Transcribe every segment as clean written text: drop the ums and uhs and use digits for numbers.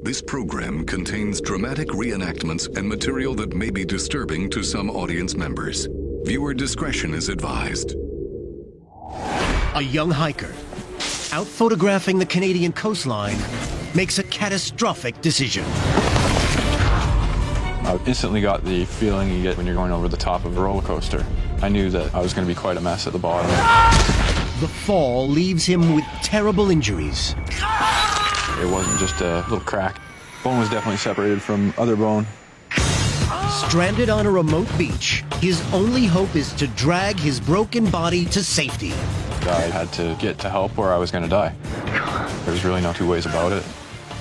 This program contains dramatic reenactments and material that may be disturbing to some audience members. Viewer discretion is advised. A young hiker, out photographing the Canadian coastline, makes a catastrophic decision. I instantly got the feeling you get when you're going over the top of a roller coaster. I knew that I was going to be quite a mess at the bottom. The fall leaves him with terrible injuries. It wasn't just a little crack. Bone was definitely separated from other bone. Stranded on a remote beach, his only hope is to drag his broken body to safety. I had to get to help or I was going to die. There's really no two ways about it.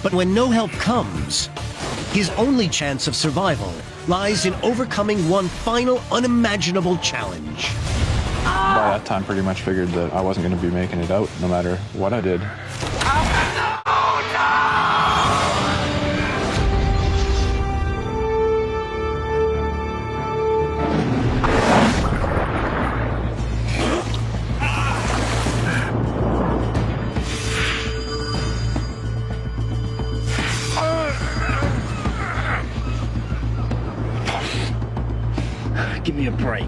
But when no help comes, his only chance of survival lies in overcoming one final unimaginable challenge. By that time, pretty much figured that I wasn't going to be making it out, no matter what I did. Give me a break.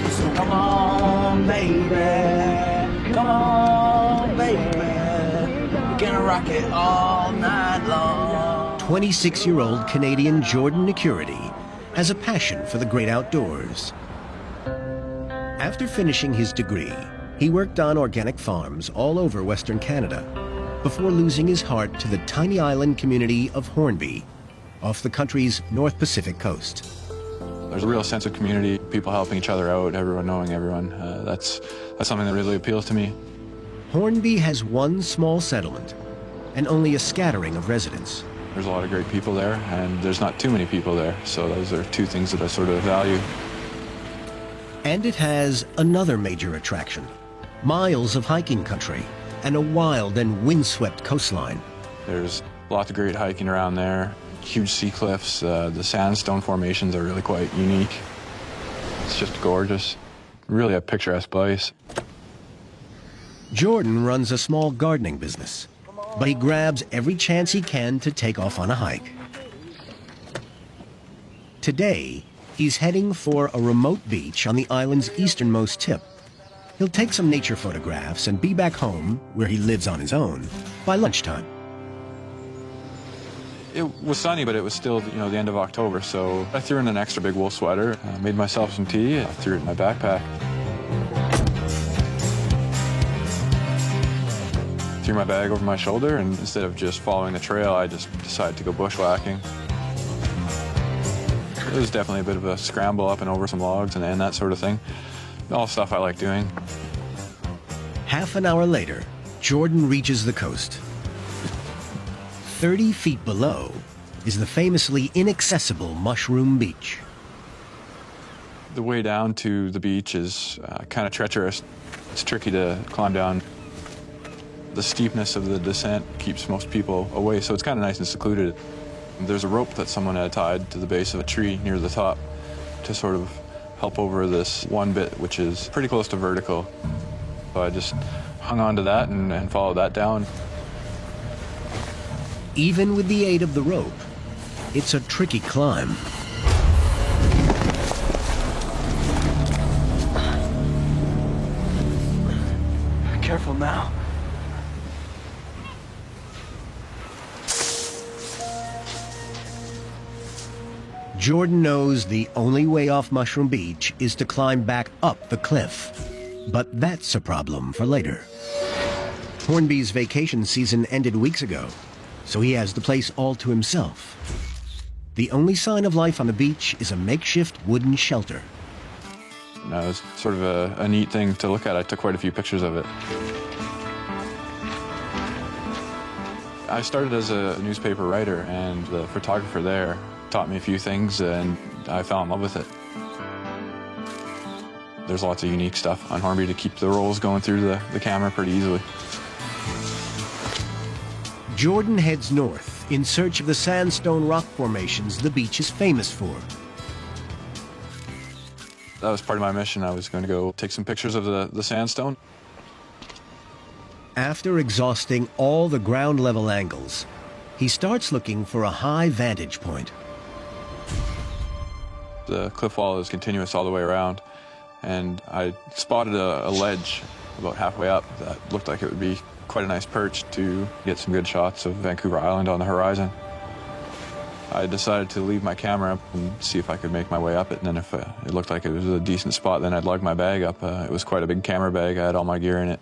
So come on, baby. Come on, baby. We're gonna rock it all night long. 26-year-old Canadian Shouldn Nicurity has a passion for the great outdoors. After finishing his degree, he worked on organic farms all over Western Canada before losing his heart to the tiny island community of Hornby off the country's North Pacific coast. There's a real sense of community, people helping each other out, everyone knowing everyone. That's something that really appeals to me. Hornby has one small settlement and only a scattering of residents. There's a lot of great people there, and there's not too many people there, so those are two things that I sort of value. And it has another major attraction, miles of hiking country and a wild and windswept coastline. There's lots of great hiking around there, huge sea cliffs, the sandstone formations are really quite unique. It's just gorgeous, really a picturesque place. Shouldn runs a small gardening business, but he grabs every chance he can to take off on a hike. Today, he's heading for a remote beach on the island's easternmost tip. He'll take some nature photographs and be back home, where he lives on his own, by lunchtime. It was sunny, but it was still, the end of October, so I threw in an extra big wool sweater, made myself some tea, I threw it in my backpack. Threw my bag over my shoulder, and instead of just following the trail, I just decided to go bushwhacking. It was definitely a bit of a scramble up and over some logs and that sort of thing. All stuff I like doing. Half an hour later, Shouldn reaches the coast. 30 feet below is the famously inaccessible Mushroom Beach. The way down to the beach is kind of treacherous. It's tricky to climb down. The steepness of the descent keeps most people away, so it's kind of nice and secluded. There's a rope that someone had tied to the base of a tree near the top to sort of help over this one bit, which is pretty close to vertical. So I just hung on to that and followed that down. Even with the aid of the rope, it's a tricky climb. Careful now. Shouldn knows the only way off Mushroom Beach is to climb back up the cliff. But that's a problem for later. Hornby's vacation season ended weeks ago, so he has the place all to himself. The only sign of life on the beach is a makeshift wooden shelter. It was sort of a neat thing to look at. I took quite a few pictures of it. I started as a newspaper writer, and the photographer there taught me a few things, and I fell in love with it. There's lots of unique stuff on Hornby to keep the rolls going through the camera pretty easily. Shouldn heads north north in search of the sandstone rock formations the beach is famous for. That was part of my mission. I was going to go take some pictures of the sandstone. After exhausting all the ground level angles, he starts looking for a high vantage point. The cliff wall is continuous all the way around, and I spotted a ledge about halfway up that looked like it would be quite a nice perch to get some good shots of Vancouver Island on the horizon. I decided to leave my camera up and see if I could make my way up it, and then if it looked like it was a decent spot, then I'd lug my bag up. It was quite a big camera bag. I had all my gear in it.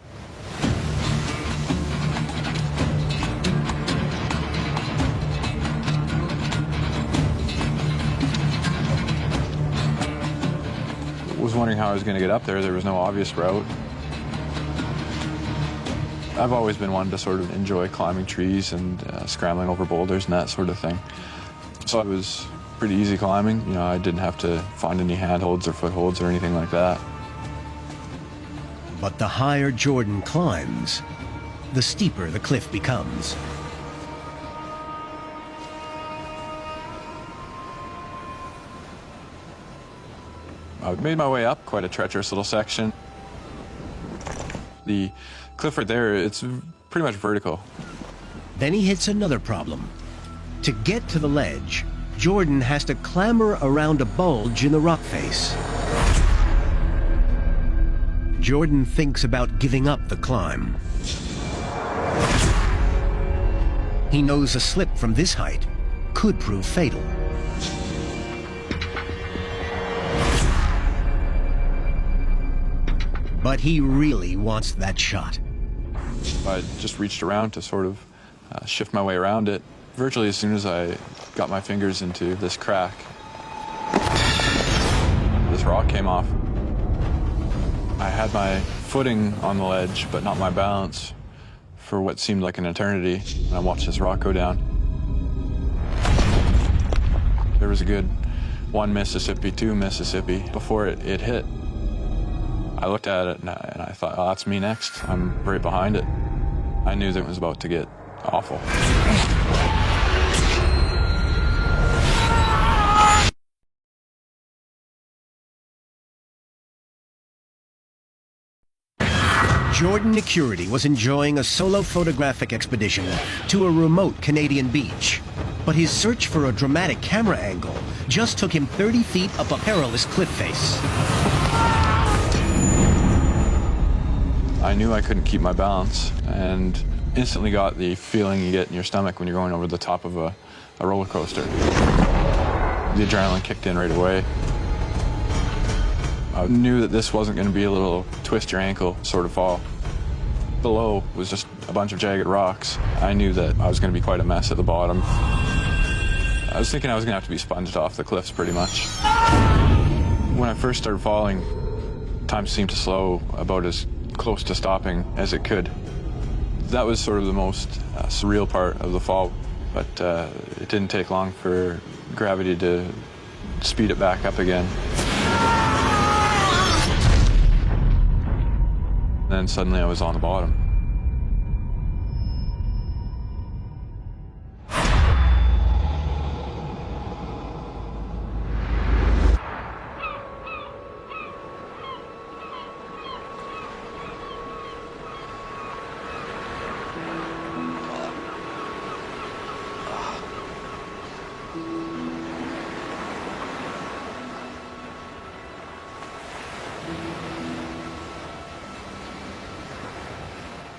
I was wondering how I was going to get up there. There was no obvious route. I've always been one to sort of enjoy climbing trees and scrambling over boulders and that sort of thing. So it was pretty easy climbing. You know, I didn't have to find any handholds or footholds or anything like that. But the higher Jordan climbs, the steeper the cliff becomes. I made my way up quite a treacherous little section. The cliff right there, it's pretty much vertical. Then he hits another problem. To get to the ledge, Jordan has to clamber around a bulge in the rock face. Jordan thinks about giving up the climb. He knows a slip from this height could prove fatal. But he really wants that shot. I just reached around to sort of shift my way around it. Virtually as soon as I got my fingers into this crack, this rock came off. I had my footing on the ledge, but not my balance for what seemed like an eternity. And I watched this rock go down. There was a good 1 Mississippi, 2 Mississippi before it hit. I looked at it and I thought, oh, that's me next. I'm right behind it. I knew that it was about to get awful. Jordan Nicurity was enjoying a solo photographic expedition to a remote Canadian beach. But his search for a dramatic camera angle just took him 30 feet up a perilous cliff face. I knew I couldn't keep my balance, and instantly got the feeling you get in your stomach when you're going over the top of a roller coaster. The adrenaline kicked in right away. I knew that this wasn't going to be a little twist your ankle sort of fall. Below was just a bunch of jagged rocks. I knew that I was going to be quite a mess at the bottom. I was thinking I was going to have to be sponged off the cliffs pretty much. When I first started falling, time seemed to slow about as close to stopping as it could. That was sort of the most surreal part of the fall, but it didn't take long for gravity to speed it back up again. Then suddenly I was on the bottom.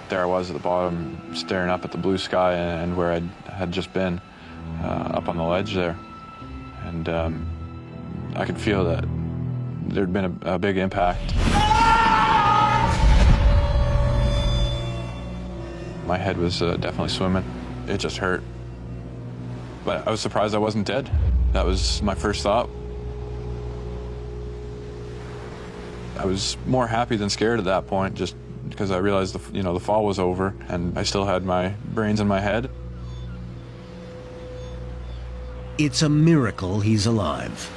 There I was at the bottom, staring up at the blue sky and where I had just been, up on the ledge there. And I could feel that there'd been a big impact. My head was definitely swimming. It just hurt. But I was surprised I wasn't dead. That was my first thought. I was more happy than scared at that point, just because I realized the fall was over and I still had my brains in my head. It's a miracle he's alive.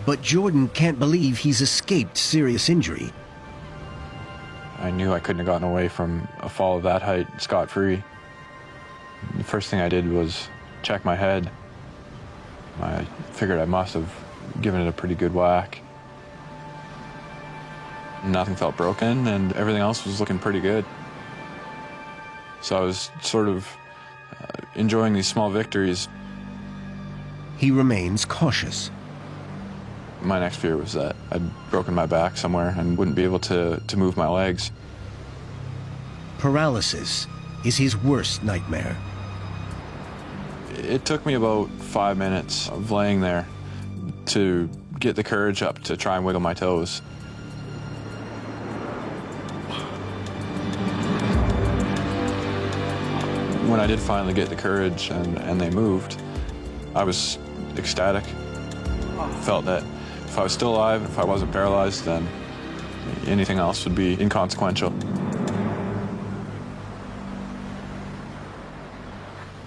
But Jordan can't believe he's escaped serious injury. I knew I couldn't have gotten away from a fall of that height scot-free. The first thing I did was check my head. I figured I must have given it a pretty good whack. Nothing felt broken, and everything else was looking pretty good. So I was sort of enjoying these small victories. He remains cautious. My next fear was that I'd broken my back somewhere and wouldn't be able to move my legs. Paralysis is his worst nightmare. It took me about 5 minutes of laying there to get the courage up to try and wiggle my toes. When I did finally get the courage and they moved, I was ecstatic. Felt that if I was still alive, if I wasn't paralyzed, then anything else would be inconsequential.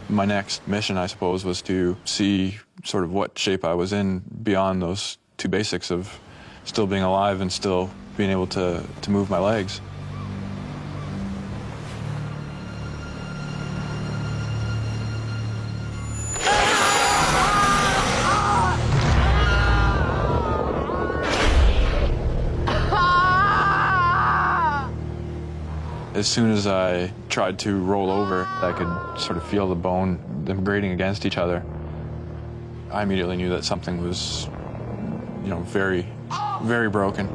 My next mission, I suppose, was to see sort of what shape I was in beyond those two basics of still being alive and still being able to move my legs. As soon as I tried to roll over, I could sort of feel the bone, them grating against each other. I immediately knew that something was, very, very broken.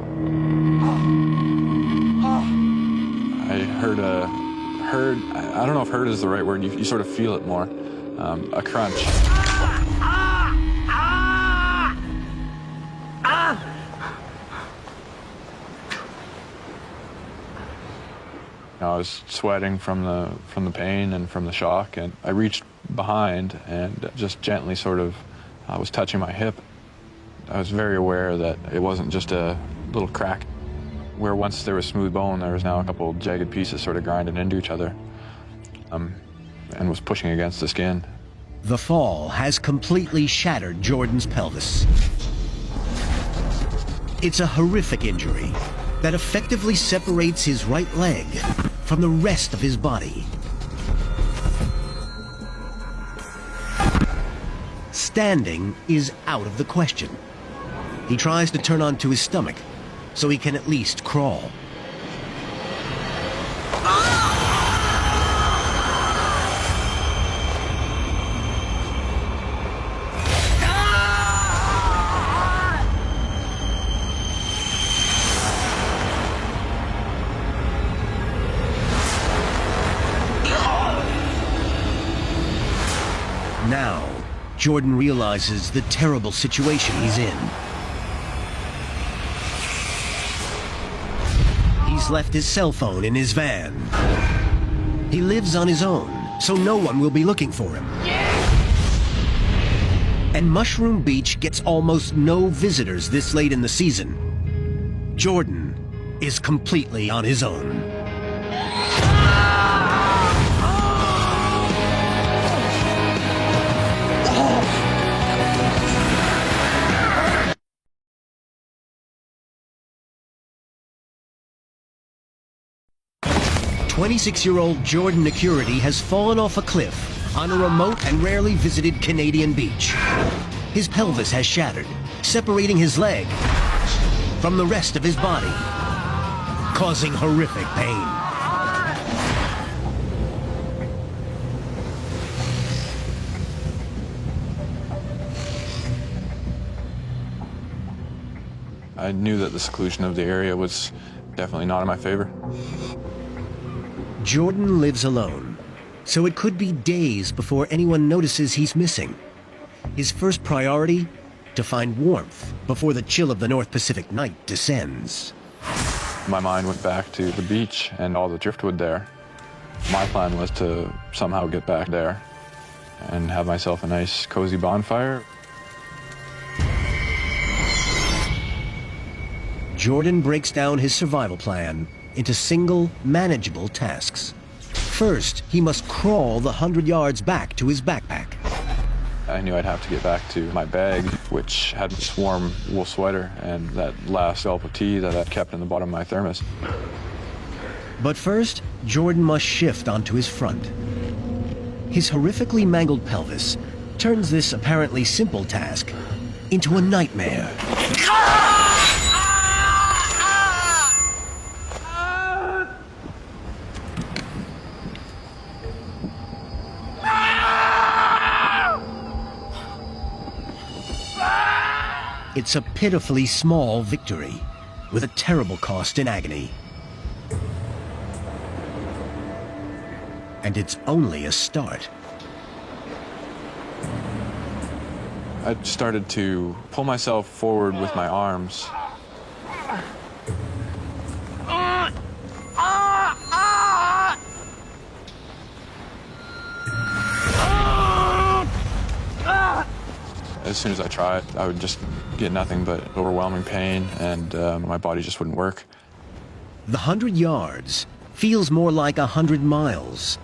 I heard, I don't know if heard is the right word, you sort of feel it more, a crunch. I was sweating from the pain and from the shock, and I reached behind and just gently sort of was touching my hip. I was very aware that it wasn't just a little crack. Where once there was smooth bone, there was now a couple jagged pieces sort of grinding into each other and was pushing against the skin. The fall has completely shattered Jordan's pelvis. It's a horrific injury that effectively separates his right leg from the rest of his body. Standing is out of the question. He tries to turn onto his stomach so he can at least crawl. Now, Jordan realizes the terrible situation he's in. He's left his cell phone in his van. He lives on his own, so no one will be looking for him. And Mushroom Beach gets almost no visitors this late in the season. Jordan is completely on his own. "26-year-old Jordan Nicurity has fallen off a cliff on a remote and rarely visited Canadian beach. His pelvis has shattered, separating his leg from the rest of his body, causing horrific pain. I knew that the seclusion of the area was definitely not in my favor. Jordan lives alone, so it could be days before anyone notices he's missing. His first priority, to find warmth before the chill of the North Pacific night descends. My mind went back to the beach and all the driftwood there. My plan was to somehow get back there and have myself a nice cozy bonfire. Jordan breaks down his survival plan into single, manageable tasks. First, he must crawl the 100 yards back to his backpack. I knew I'd have to get back to my bag, which had this warm wool sweater and that last gulp of tea that I'd kept in the bottom of my thermos. But first, Jordan must shift onto his front. His horrifically mangled pelvis turns this apparently simple task into a nightmare. It's a pitifully small victory, with a terrible cost in agony. And it's only a start. I started to pull myself forward with my arms. As soon as I tried, I would just get nothing but overwhelming pain, and my body just wouldn't work. The 100 yards feels more like 100 miles.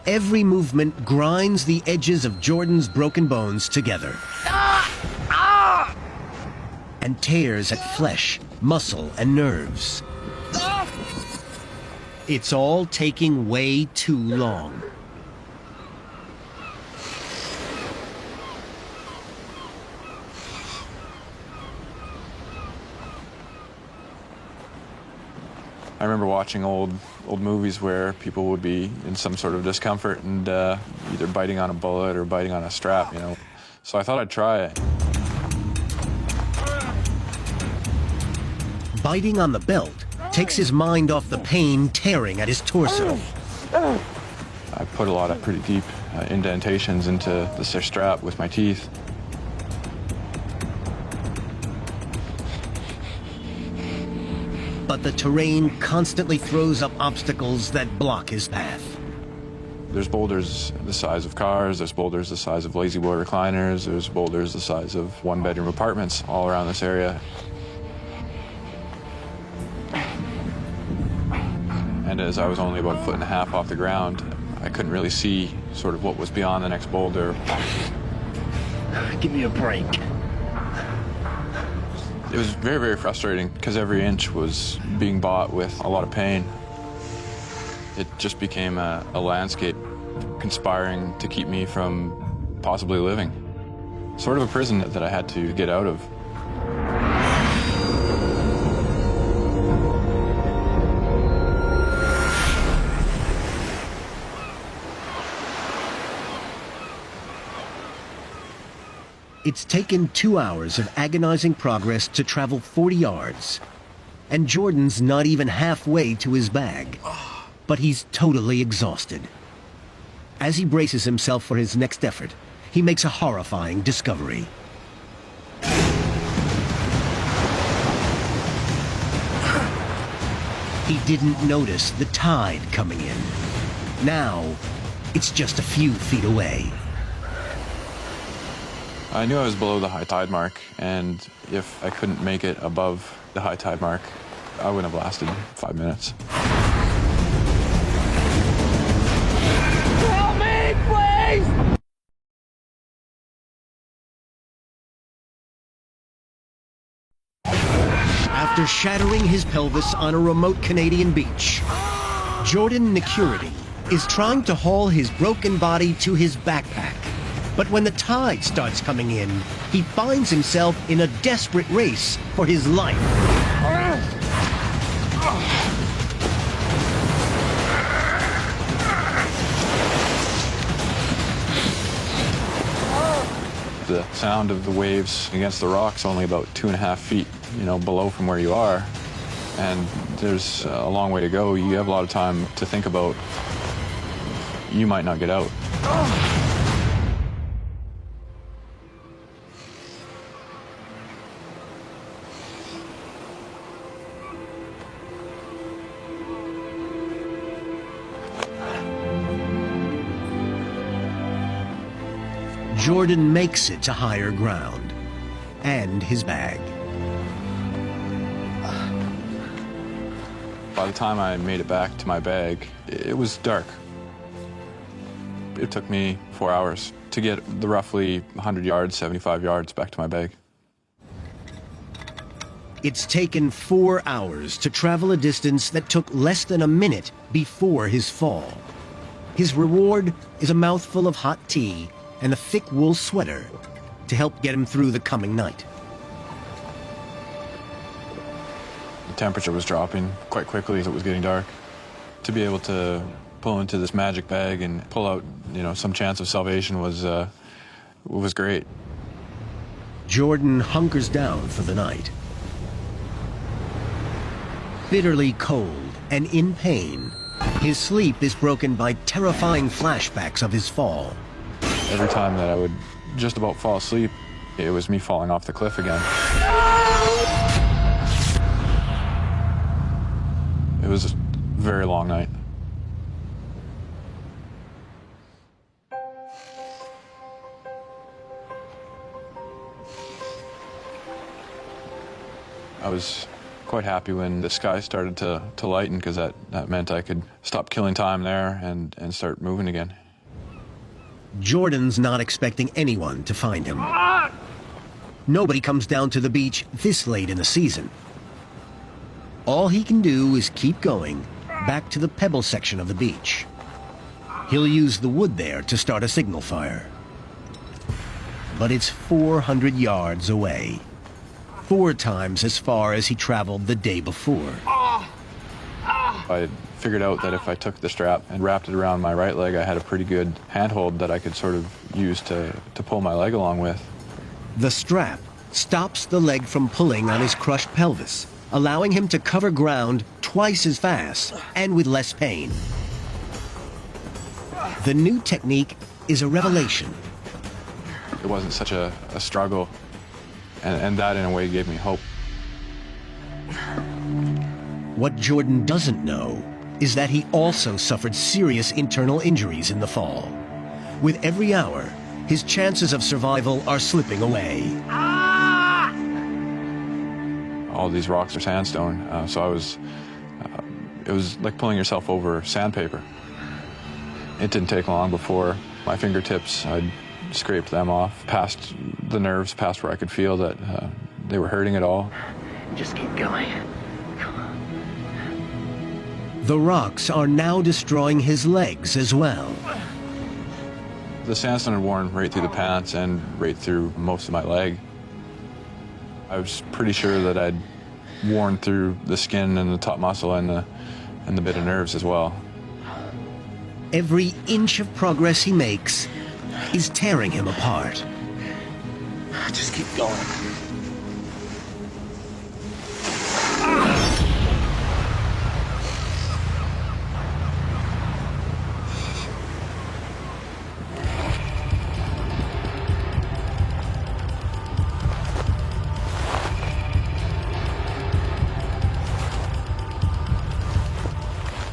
Every movement grinds the edges of Jordan's broken bones together and tears at flesh, muscle, and nerves. It's all taking way too long. I remember watching old movies where people would be in some sort of discomfort and either biting on a bullet or biting on a strap, you know. So I thought I'd try it. Biting on the belt takes his mind off the pain tearing at his torso. I put a lot of pretty deep indentations into the strap with my teeth. But the terrain constantly throws up obstacles that block his path. There's boulders the size of cars, there's boulders the size of lazy boy recliners, there's boulders the size of one-bedroom apartments all around this area. And as I was only about 1.5 feet off the ground, I couldn't really see sort of what was beyond the next boulder. Give me a break. It was very, very frustrating because every inch was being bought with a lot of pain. It just became a landscape conspiring to keep me from possibly living. Sort of a prison that I had to get out of. It's taken 2 hours of agonizing progress to travel 40 yards. And Jordan's not even halfway to his bag. But he's totally exhausted. As he braces himself for his next effort, he makes a horrifying discovery. He didn't notice the tide coming in. Now, it's just a few feet away. I knew I was below the high tide mark, and if I couldn't make it above the high tide mark, I wouldn't have lasted 5 minutes. Help me, please! After shattering his pelvis on a remote Canadian beach, Jordan Nicurity is trying to haul his broken body to his backpack. But when the tide starts coming in, he finds himself in a desperate race for his life. The sound of the waves against the rocks only about 2.5 feet, below from where you are. And there's a long way to go. You have a lot of time to think about you might not get out. Jordan makes it to higher ground, and his bag. By the time I made it back to my bag, it was dark. It took me 4 hours to get the roughly 100 yards, 75 yards back to my bag. It's taken 4 hours to travel a distance that took less than a minute before his fall. His reward is a mouthful of hot tea and a thick wool sweater to help get him through the coming night. The temperature was dropping quite quickly as it was getting dark. To be able to pull into this magic bag and pull out, some chance of salvation was great. Jordan hunkers down for the night. Bitterly cold and in pain, his sleep is broken by terrifying flashbacks of his fall. Every time that I would just about fall asleep, it was me falling off the cliff again. It was a very long night. I was quite happy when the sky started to lighten, because that meant I could stop killing time there and start moving again. Jordan's not expecting anyone to find him. Nobody comes down to the beach this late in the season. All he can do is keep going back to the pebble section of the beach. He'll use the wood there to start a signal fire. But it's 400 yards away. 4 times as far as he traveled the day before. I figured out that if I took the strap and wrapped it around my right leg, I had a pretty good handhold that I could sort of use to pull my leg along with. The strap stops the leg from pulling on his crushed pelvis, allowing him to cover ground twice as fast and with less pain. The new technique is a revelation. It wasn't such a struggle, and that in a way gave me hope. What Jordan doesn't know is that he also suffered serious internal injuries in the fall. With every hour, his chances of survival are slipping away. All these rocks are sandstone, so it was like pulling yourself over sandpaper. It didn't take long before my fingertips, I'd scraped them off, past the nerves, past where I could feel that they were hurting at all. Just keep going. Come on. The rocks are now destroying his legs as well. The sandstone had worn right through the pants and right through most of my leg. I was pretty sure that I'd worn through the skin and the top muscle and the bit of nerves as well. Every inch of progress he makes is tearing him apart. Just keep going.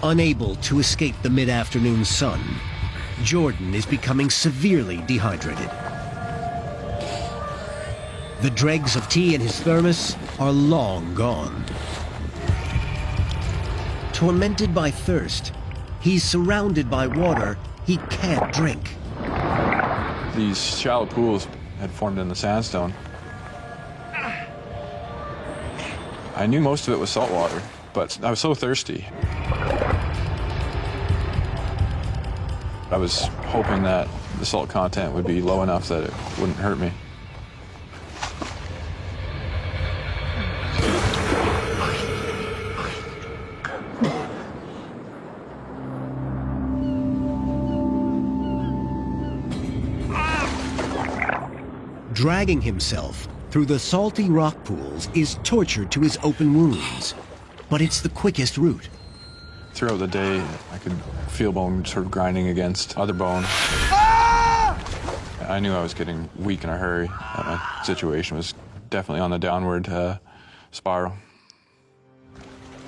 Unable to escape the mid-afternoon sun, Jordan is becoming severely dehydrated. The dregs of tea in his thermos are long gone. Tormented by thirst, he's surrounded by water he can't drink. These shallow pools had formed in the sandstone. I knew most of it was salt water, but I was so thirsty. I was hoping that the salt content would be low enough that it wouldn't hurt me. Dragging himself through the salty rock pools is torture to his open wounds, but it's the quickest route. Throughout the day, I could feel bone sort of grinding against other bone. I knew I was getting weak in a hurry, that my situation was definitely on the downward spiral.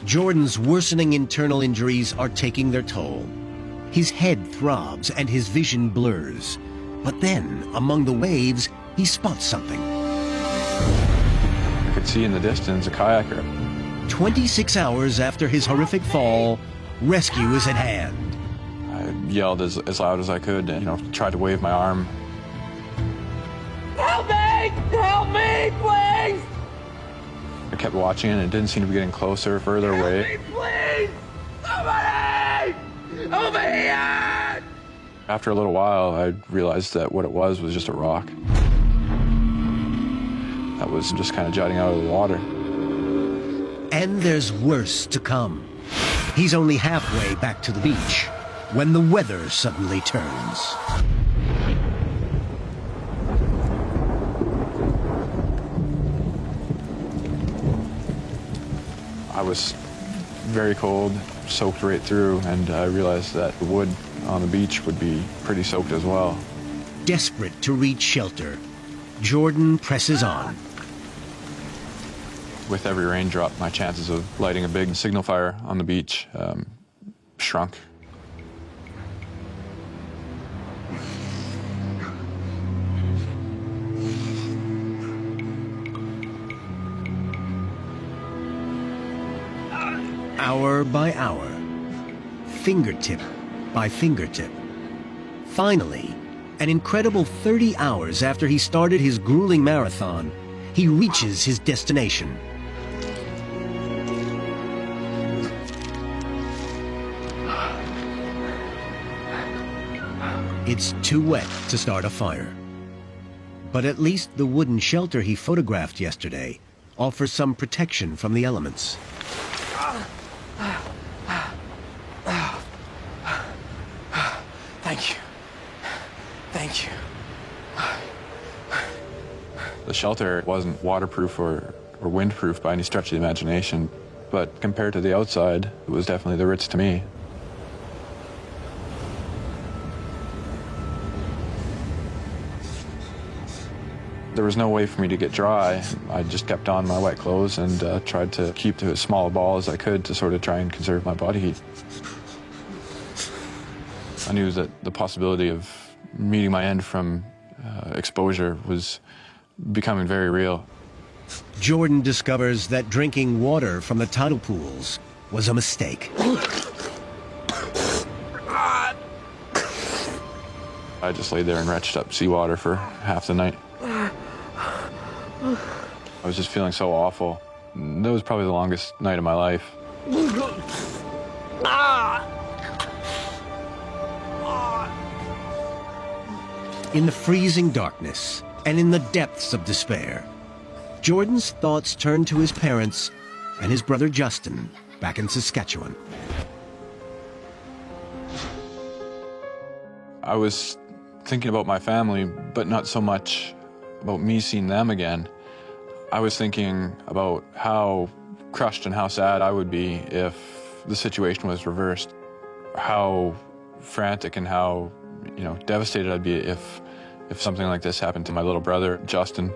Jordan's worsening internal injuries are taking their toll. His head throbs and his vision blurs. But then, among the waves, he spots something. I could see in the distance a kayaker. 26 hours after his horrific fall, rescue is at hand. I yelled as loud as I could and, tried to wave my arm. Help me! Help me, please! I kept watching and it didn't seem to be getting closer, further away. Help me, please! Somebody! Over here! After a little while, I realized that what it was just a rock that was just kind of jutting out of the water. And there's worse to come. He's only halfway back to the beach when the weather suddenly turns. I was very cold, soaked right through, and I realized that the wood on the beach would be pretty soaked as well. Desperate to reach shelter, Jordan presses on. With every raindrop, my chances of lighting a big signal fire on the beach shrunk. Hour by hour, fingertip by fingertip. Finally, an incredible 30 hours after he started his grueling marathon, he reaches his destination. It's too wet to start a fire. But at least the wooden shelter he photographed yesterday offers some protection from the elements. Thank you. Thank you. The shelter wasn't waterproof or windproof by any stretch of the imagination, but compared to the outside, it was definitely the Ritz to me. There was no way for me to get dry. I just kept on my wet clothes and tried to keep to as small a ball as I could to sort of try and conserve my body heat. I knew that the possibility of meeting my end from exposure was becoming very real. Jordan discovers that drinking water from the tidal pools was a mistake. I just laid there and retched up seawater for half the night. I was just feeling so awful. That was probably the longest night of my life. In the freezing darkness and in the depths of despair, Jordan's thoughts turn to his parents and his brother Justin back in Saskatchewan. I was thinking about my family, but not so much about me seeing them again. I was thinking about how crushed and how sad I would be if the situation was reversed. How frantic and how, devastated I'd be if something like this happened to my little brother, Justin.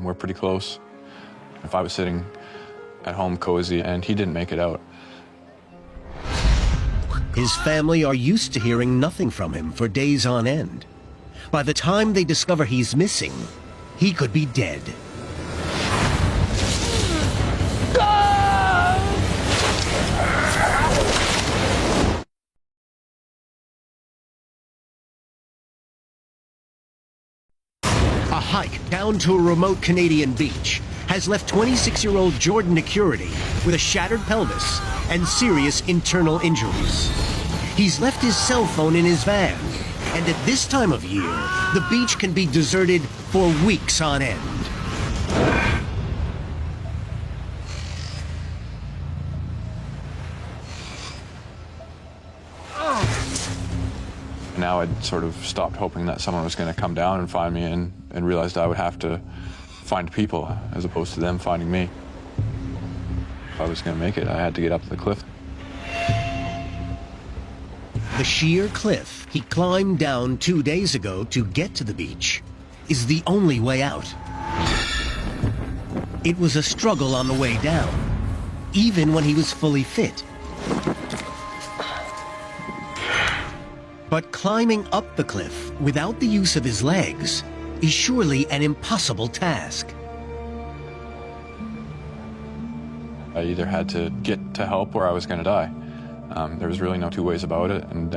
We're pretty close. If I was sitting at home cozy and he didn't make it out. His family are used to hearing nothing from him for days on end. By the time they discover he's missing, he could be dead. A hike down to a remote Canadian beach has left 26-year-old Jordan Nicurity with a shattered pelvis and serious internal injuries. He's left his cell phone in his van, and at this time of year, the beach can be deserted for weeks on end. Now I'd sort of stopped hoping that someone was going to come down and find me and realized I would have to find people as opposed to them finding me. If I was going to make it, I had to get up the cliff. The sheer cliff he climbed down 2 days ago to get to the beach is the only way out. It was a struggle on the way down, even when he was fully fit. But climbing up the cliff without the use of his legs is surely an impossible task. I either had to get to help or I was going to die. There was really no two ways about it, and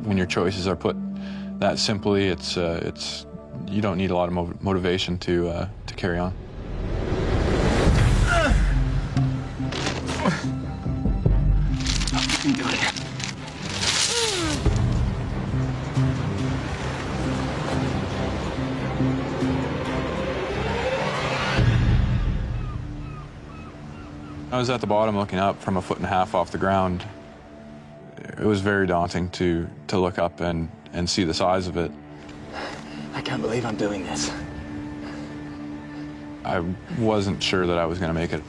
when your choices are put that simply, it's you don't need a lot of motivation to carry on. You can do it. I was at the bottom looking up from 1.5 feet off the ground. It was very daunting to look up and see the size of it. I can't believe I'm doing this. I wasn't sure that I was going to make it.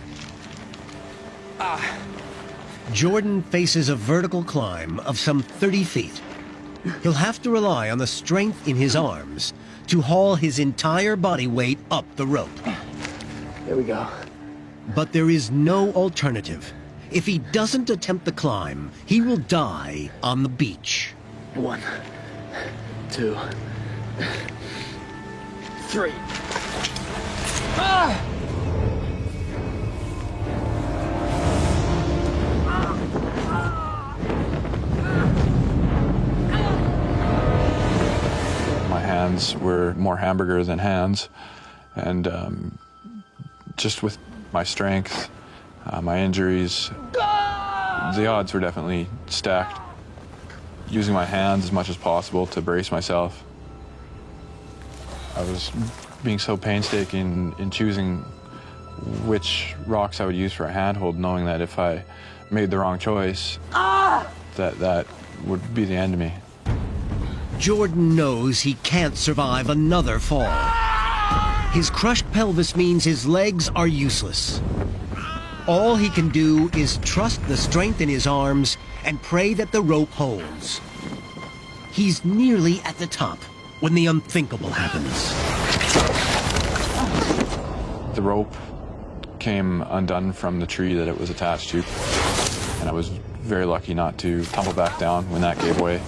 Jordan faces a vertical climb of some 30 feet. He'll have to rely on the strength in his arms to haul his entire body weight up the rope. Here we go. But there is no alternative. If he doesn't attempt the climb, he will die on the beach. 1, 2, 3. My hands were more hamburger than hands, and just with my strength, my injuries, the odds were definitely stacked. Using my hands as much as possible to brace myself. I was being so painstaking in choosing which rocks I would use for a handhold, knowing that if I made the wrong choice, that would be the end of me. Jordan knows he can't survive another fall. His crushed pelvis means his legs are useless. All he can do is trust the strength in his arms and pray that the rope holds. He's nearly at the top when the unthinkable happens. The rope came undone from the tree that it was attached to, and I was very lucky not to tumble back down when that gave way.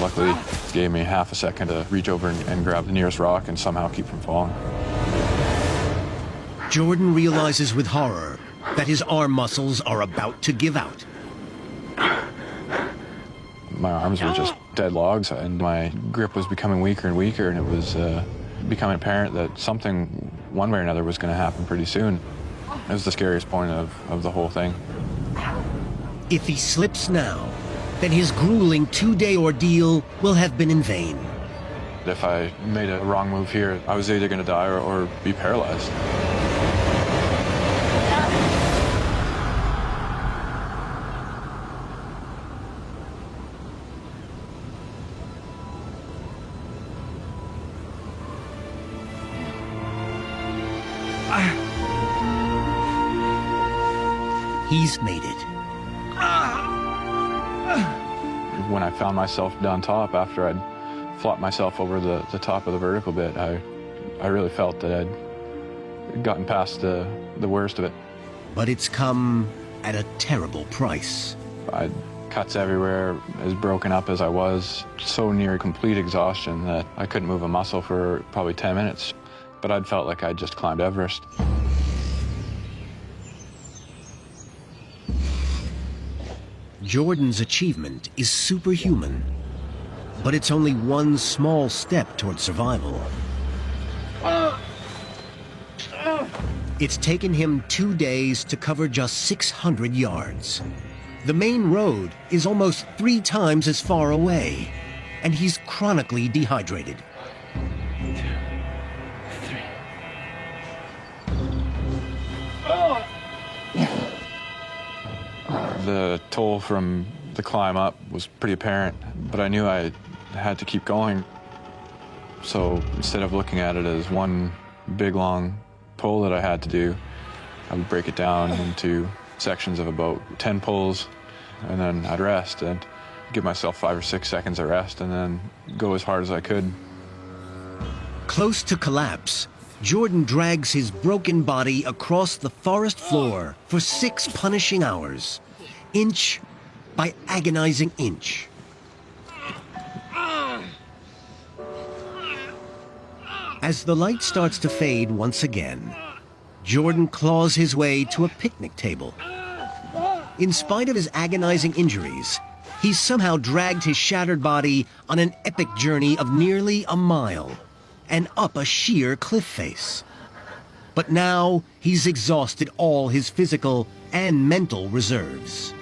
Luckily, it gave me half a second to reach over and grab the nearest rock and somehow keep from falling. Jordan realizes with horror that his arm muscles are about to give out. My arms were just dead logs, and my grip was becoming weaker and weaker, and it was becoming apparent that something, one way or another, was going to happen pretty soon. It was the scariest point of the whole thing. If he slips now, then his grueling 2-day ordeal will have been in vain. If I made a wrong move here, I was either going to die or be paralyzed. He's made it. When I found myself down top after I'd flopped myself over the top of the vertical bit, I really felt that I'd gotten past the worst of it. But it's come at a terrible price. I had cuts everywhere, as broken up as I was, so near complete exhaustion that I couldn't move a muscle for probably 10 minutes. But I'd felt like I'd just climbed Everest. Jordan's achievement is superhuman, but it's only one small step toward survival. It's taken him 2 days to cover just 600 yards. The main road is almost 3 times as far away, and he's chronically dehydrated. 2, 3. The toll from the climb up was pretty apparent, but I knew I had to keep going. So instead of looking at it as one big long pull that I had to do, I would break it down into sections of about 10 pulls, and then I'd rest and give myself 5 or 6 seconds of rest and then go as hard as I could. Close to collapse, Jordan drags his broken body across the forest floor for 6 punishing hours, inch by agonizing inch. As the light starts to fade once again, Jordan claws his way to a picnic table. In spite of his agonizing injuries, he's somehow dragged his shattered body on an epic journey of nearly a mile and up a sheer cliff face. But now he's exhausted all his physical and mental reserves.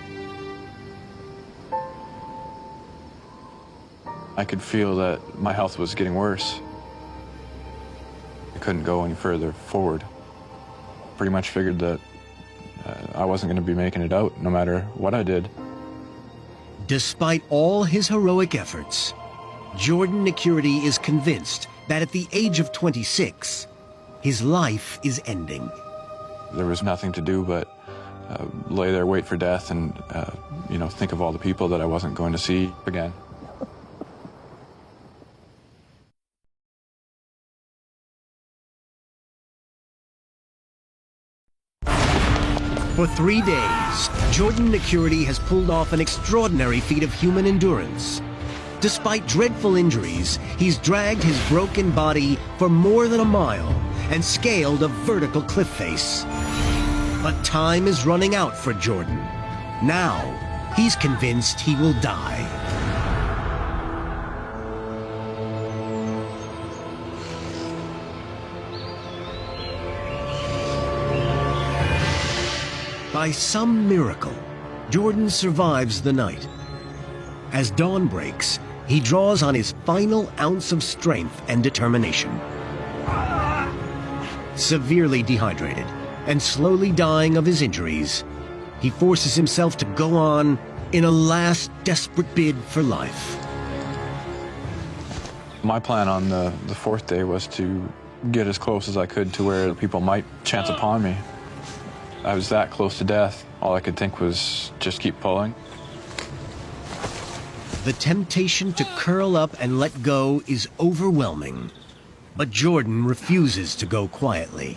I could feel that my health was getting worse. I couldn't go any further forward. Pretty much figured that I wasn't going to be making it out no matter what I did. Despite all his heroic efforts, Shouldn Nicurity is convinced that at the age of 26, his life is ending. There was nothing to do but lay there, wait for death, and think of all the people that I wasn't going to see again. For 3 days, Shouldn Nicurity has pulled off an extraordinary feat of human endurance. Despite dreadful injuries, he's dragged his broken body for more than a mile and scaled a vertical cliff face. But time is running out for Shouldn. Now, he's convinced he will die. By some miracle, Shouldn survives the night. As dawn breaks, he draws on his final ounce of strength and determination. Severely dehydrated and slowly dying of his injuries, he forces himself to go on in a last desperate bid for life. My plan on the fourth day was to get as close as I could to where people might chance upon me. I was that close to death. All I could think was just keep pulling. The temptation to curl up and let go is overwhelming, but Shouldn refuses to go quietly.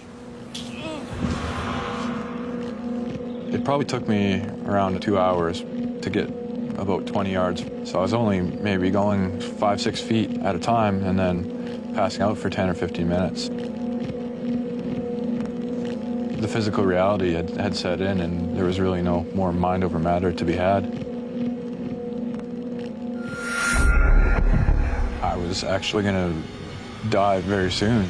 It probably took me around 2 hours to get about 20 yards. So I was only maybe going 5-6 feet at a time and then passing out for 10 or 15 minutes. The physical reality had set in, and there was really no more mind over matter to be had. I was actually going to die very soon.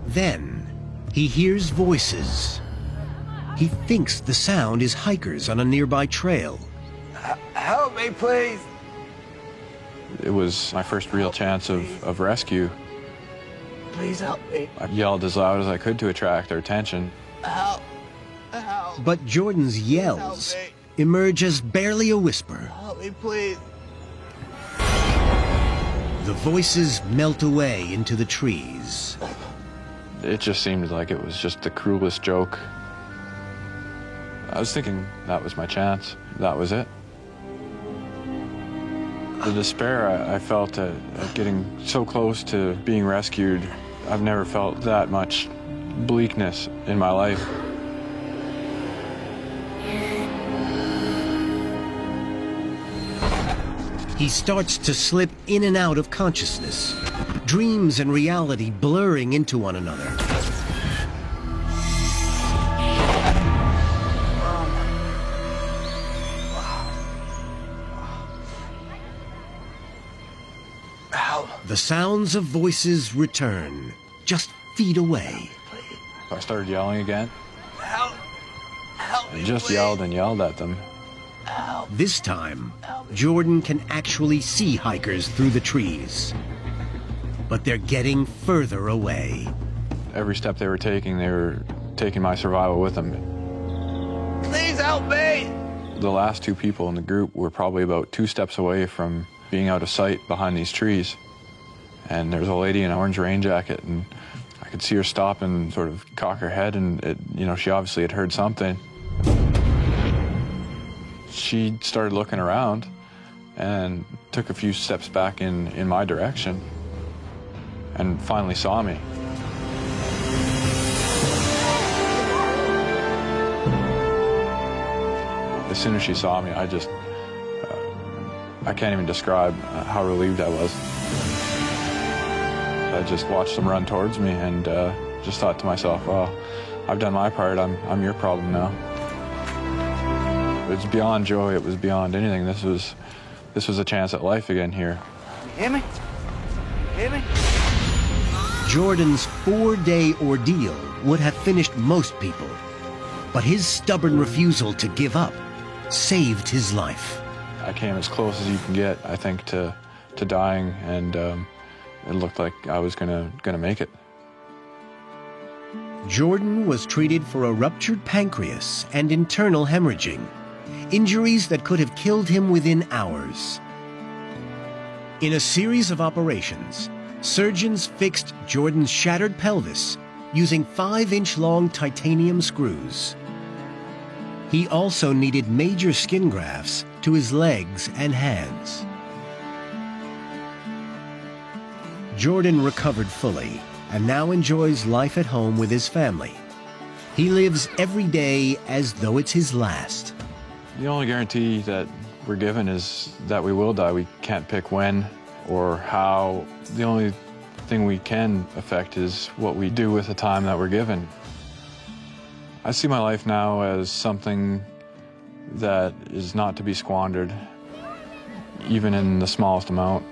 Then, he hears voices. He thinks the sound is hikers on a nearby trail. Help me, please. It was my first real chance of rescue. Please help me. I yelled as loud as I could to attract their attention. Help. Help. But Shouldn's yells emerge as barely a whisper. Help me, please. The voices melt away into the trees. It just seemed like it was just the cruelest joke. I was thinking that was my chance. That was it. The despair I felt at getting so close to being rescued, I've never felt that much bleakness in my life. He starts to slip in and out of consciousness, dreams and reality blurring into one another. The sounds of voices return, just feet away. I started yelling again. Help. Help me, I just please. yelled and yelled at them. Help. This time, Shouldn can actually see hikers through the trees. But they're getting further away. Every step they were taking my survival with them. Please help me. The last two people in the group were probably about 2 steps away from being out of sight behind these trees. And there was a lady in an orange rain jacket, and I could see her stop and sort of cock her head, and she obviously had heard something. She started looking around and took a few steps back in my direction and finally saw me. As soon as she saw me, I can't even describe how relieved I was. I just watched them run towards me and just thought to myself, well, I've done my part, I'm your problem now. It was beyond joy, it was beyond anything. This was a chance at life again here. You hear me? You hear me? Shouldn's 4-day ordeal would have finished most people, but his stubborn refusal to give up saved his life. I came as close as you can get, I think, to dying, and it looked like I was gonna make it. Jordan was treated for a ruptured pancreas and internal hemorrhaging, injuries that could have killed him within hours. In a series of operations, surgeons fixed Jordan's shattered pelvis using 5-inch-long titanium screws. He also needed major skin grafts to his legs and hands. Jordan recovered fully and now enjoys life at home with his family. He lives every day as though it's his last. The only guarantee that we're given is that we will die. We can't pick when or how. The only thing we can affect is what we do with the time that we're given. I see my life now as something that is not to be squandered, even in the smallest amount.